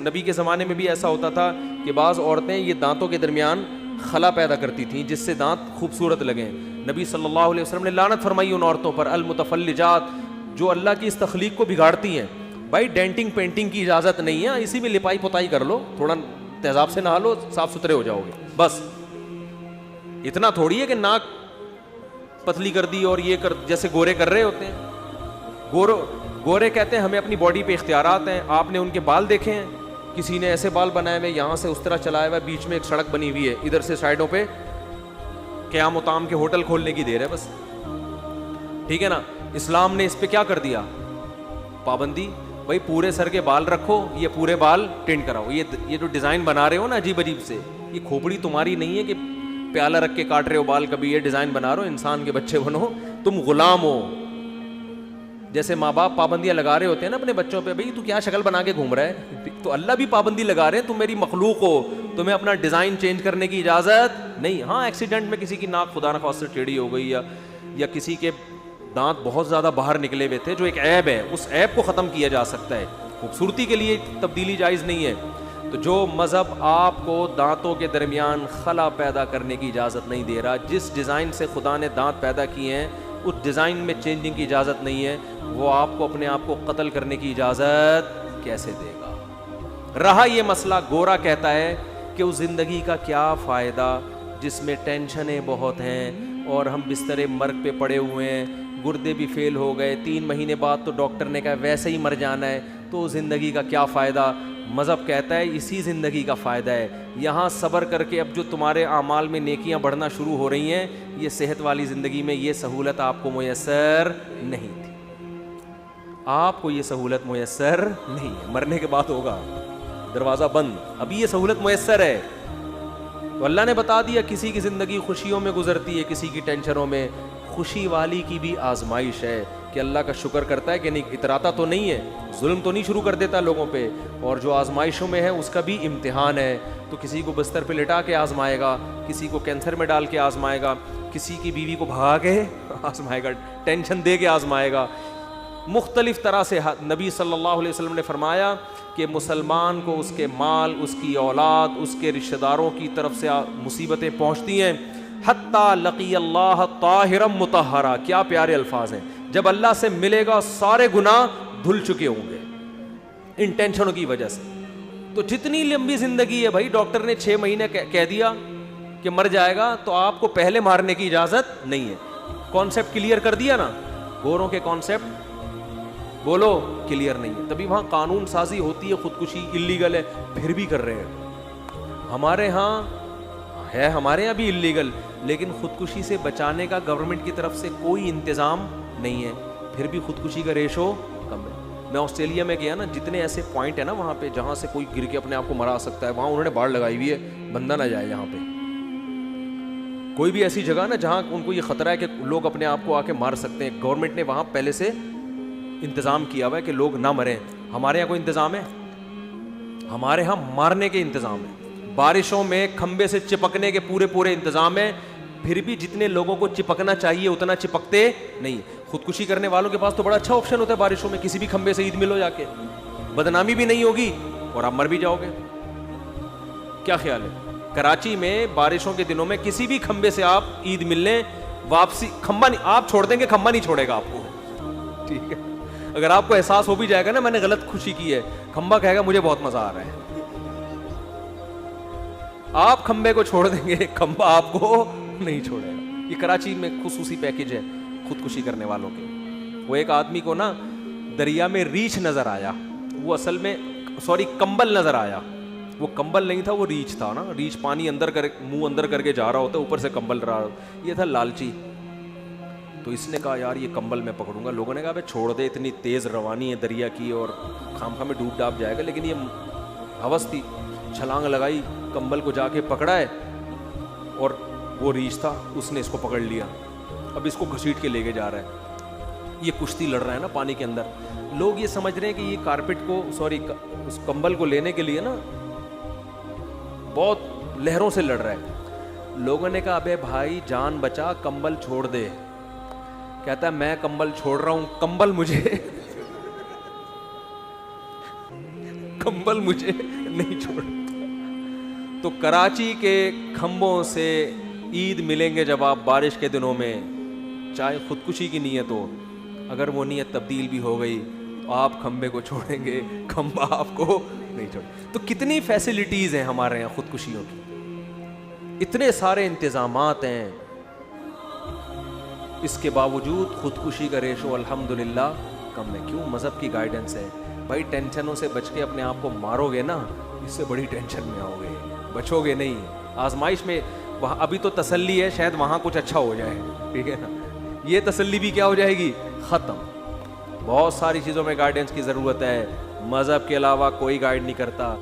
نبی کے زمانے میں بھی ایسا ہوتا تھا کہ بعض عورتیں یہ دانتوں کے درمیان خلا پیدا کرتی تھیں جس سے دانت خوبصورت لگیں. نبی صلی اللہ علیہ وسلم نے لعنت فرمائی ان عورتوں پر, المتفلجات, جو اللہ کی اس تخلیق کو بگاڑتی ہیں. بھائی ڈینٹنگ پینٹنگ کی اجازت نہیں ہے, اسی میں لپائی پتائی کر لو, تھوڑا تیزاب سے نہا لو, صاف ستھرے ہو جاؤ گے. بس اتنا تھوڑی ہے کہ ناک پتلی کر دی اور یہ کر, جیسے گورے کر رہے ہوتے ہیں. گورے کہتے ہیں ہمیں اپنی باڈی پہ اختیارات ہیں. آپ نے ان کے بال دیکھے ہیں؟ کسی نے ایسے بال بنائے ہوئے, یہاں سے اس طرح چلایا ہوا, بیچ میں ایک سڑک بنی ہوئی ہے, ادھر سے سائڈوں پہ قیام و طعام کے ہوٹل کھولنے کی دیر ہے بس. ٹھیک ہے نا. اسلام نے اس پہ کیا کر دیا؟ پابندی. بھائی پورے سر کے بال رکھو, یہ پورے بال ٹینٹ کراؤ. یہ جو ڈیزائن بنا رہے ہو نا عجیب عجیب سے, یہ کھوپڑی تمہاری نہیں ہے کہ پیالہ رکھ کے کاٹ رہے ہو بال. کبھی یہ ڈیزائن بنا رہے ہو, انسان کے بچے بنو, تم غلام ہو. جیسے ماں باپ پابندیاں لگا رہے ہوتے ہیں نا اپنے بچوں پہ, بھائی تو کیا شکل بنا کے گھوم رہا ہے, تو اللہ بھی پابندی لگا رہے ہیں, تم میری مخلوق ہو, تمہیں اپنا ڈیزائن چینج کرنے کی اجازت نہیں. ہاں ایکسیڈنٹ میں کسی کی ناک خدا نخواستہ ٹیڑھی ہو گئی, یا کسی کے دانت بہت زیادہ باہر نکلے ہوئے تھے, جو ایک عیب ہے, اس عیب کو ختم کیا جا سکتا ہے. خوبصورتی کے لیے تبدیلی جائز نہیں ہے. تو جو مذہب آپ کو دانتوں کے درمیان خلا پیدا کرنے کی اجازت نہیں دے رہا, جس ڈیزائن سے خدا نے دانت پیدا کیے ہیں اس ڈیزائن میں چینجنگ کی اجازت نہیں ہے, وہ آپ کو اپنے آپ کو قتل کرنے کی اجازت کیسے دے گا؟ رہا یہ مسئلہ, گورا کہتا ہے کہ اس زندگی کا کیا فائدہ جس میں ٹینشنیں بہت ہیں اور ہم بستر مرگ پہ پڑے ہوئے ہیں, گردے بھی فیل ہو گئے, 3 مہینے بعد تو ڈاکٹر نے کہا ویسے ہی مر جانا ہے, تو زندگی کا کیا فائدہ؟ مذہب کہتا ہے اسی زندگی کا فائدہ ہے. یہاں صبر کر کے اب جو تمہارے اعمال میں نیکیاں بڑھنا شروع ہو رہی ہیں, یہ صحت والی زندگی میں یہ سہولت آپ کو میسر نہیں تھی. آپ کو یہ سہولت میسر نہیں ہے, مرنے کے بعد ہوگا, دروازہ بند. ابھی یہ سہولت میسر ہے تو اللہ نے بتا دیا کسی کی زندگی خوشیوں میں گزرتی ہے, کسی کی ٹینشنوں میں. خوشی والی کی بھی آزمائش ہے کہ اللہ کا شکر کرتا ہے کہ نہیں, اتراتا تو نہیں ہے, ظلم تو نہیں شروع کر دیتا لوگوں پہ, اور جو آزمائشوں میں ہے اس کا بھی امتحان ہے. تو کسی کو بستر پہ لٹا کے آزمائے گا, کسی کو کینسر میں ڈال کے آزمائے گا, کسی کی بیوی کو بھگا کے آزمائے گا, ٹینشن دے کے آزمائے گا. مختلف طرح سے نبی صلی اللہ علیہ وسلم نے فرمایا کہ مسلمان کو اس کے مال, اس کی اولاد, اس کے رشتہ داروں کی طرف سے مصیبتیں پہنچتی ہیں. حتیٰ لقی اللہ طاہرا مطہرا, کیا پیارے الفاظ ہیں. جب اللہ سے ملے گا سارے گناہ دھل چکے ہوں گے ان ٹینشنوں کی وجہ سے. تو جتنی لمبی زندگی ہے بھائی, ڈاکٹر نے 6 مہینے کہہ دیا کہ مر جائے گا, تو آپ کو پہلے مارنے کی اجازت نہیں ہے. کانسیپٹ کلیئر کر دیا نا, گوروں کے کانسیپٹ بولو کلیئر نہیں ہے. تبھی وہاں قانون سازی ہوتی ہے, خودکشی اللیگل ہے, پھر بھی کر رہے ہیں. ہمارے ہاں بھی اللیگل, لیکن خودکشی سے بچانے کا گورنمنٹ کی طرف سے کوئی انتظام نہیں ہے, پھر بھی خودکشی کا ریشو کم ہے. میں آسٹریلیا میں گیا نا, جتنے ایسے پوائنٹ ہیں نا وہاں پہ جہاں سے کوئی گر کے اپنے آپ کو مرا سکتا ہے, وہاں انہوں نے باڑ لگائی ہوئی ہے, بندہ نہ جائے یہاں پہ. کوئی بھی ایسی جگہ نا جہاں ان کو یہ خطرہ ہے کہ لوگ اپنے آپ کو آ کے مار سکتے ہیں, گورنمنٹ نے وہاں پہلے سے انتظام کیا ہوا ہے کہ لوگ نہ مریں. ہمارے یہاں کوئی انتظام ہے؟ ہمارے یہاں مارنے کے انتظام ہے. بارشوں میں کھمبے سے چپکنے کے پورے انتظام ہے, پھر بھی جتنے لوگوں کو چپکنا چاہیے اتنا چپکتے نہیں. خودکشی کرنے والوں کے پاس تو بڑا اچھا آپشن ہوتا ہے بارشوں میں, کسی بھی کھمبے سے عید ملو جا کے, بدنامی بھی نہیں ہوگی اور آپ مر بھی جاؤ گے. کیا خیال ہے؟ کراچی میں بارشوں کے دنوں میں کسی بھی کھمبے سے آپ عید ملنے, واپسی کھمبا نہیں, آپ چھوڑ دیں گے, کھمبا نہیں چھوڑے گا آپ کو. ٹھیک ہے, اگر آپ کو احساس ہو بھی جائے گا نا میں نے غلط خوشی کی ہے, کھمبا کہے گا مجھے بہت مزہ آ رہا ہے. آپ کھمبے کو چھوڑ دیں گے, کھمبا آپ کو نہیں چھوڑے گا. یہ کراچی میں خصوصی پیکج ہے خودکشی کرنے والوں کے. وہ ایک آدمی کو نا دریا میں ریچھ نظر آیا, وہ اصل میں کمبل نظر آیا, وہ کمبل نہیں تھا, وہ ریچھ تھا نا. ریچھ پانی منہ اندر کر کے جا رہا ہوتا ہے, اوپر سے کمبل رہا. یہ تھا لالچی. تو اس نے کہا یار یہ کمبل میں پکڑوں گا. لوگوں نے کہا چھوڑ دے, اتنی تیز روانی ہے دریا کی اور خام میں ڈوب ڈاب جائے گا. لیکن یہ ہوس تھی, چھلانگ لگائی, کمبل کو جا کے پکڑا ہے, اور وہ ریچھ تھا, اس نے اس کو پکڑ لیا. اب اس کو گھسیٹ کے لے کے جا رہا ہے. یہ کشتی لڑ رہا ہے نا پانی کے اندر. لوگ یہ سمجھ رہے ہیں کہ یہ کارپیٹ کو اس کمبل کو لینے کے لیے نا بہت لہروں سے لڑ رہا ہے. لوگوں نے کہا ابے بھائی جان بچا, کمبل چھوڑ دے. کہتا ہے میں کمبل چھوڑ رہا ہوں, کمبل کمبل مجھے نہیں چھوڑ. تو کراچی کے کھمبوں سے عید ملیں گے جب آپ بارش کے دنوں میں, چاہے خودکشی کی نیت ہو, اگر وہ نیت تبدیل بھی ہو گئی تو آپ کھمبے کو چھوڑیں گے, کھمبا آپ کو نہیں چھوڑ. تو کتنی فیسلٹیز ہیں ہمارے یہاں خودکشیوں کی, اتنے سارے انتظامات ہیں, اس کے باوجود خودکشی کا ریشو الحمدللہ کم ہے. کیوں؟ مذہب کی گائیڈنس ہے. بھائی ٹینشنوں سے بچ کے اپنے آپ کو مارو گے نا, اس سے بڑی ٹینشن میں آؤ گے, بچو گے نہیں. آزمائش میں وہاں ابھی تو تسلی ہے, شاید وہاں کچھ اچھا ہو جائے, ٹھیک ہے نا, یہ تسلی بھی کیا ہو جائے گی, ختم. بہت ساری چیزوں میں گائیڈنس کی ضرورت ہے, مذہب کے علاوہ کوئی گائیڈ نہیں کرتا.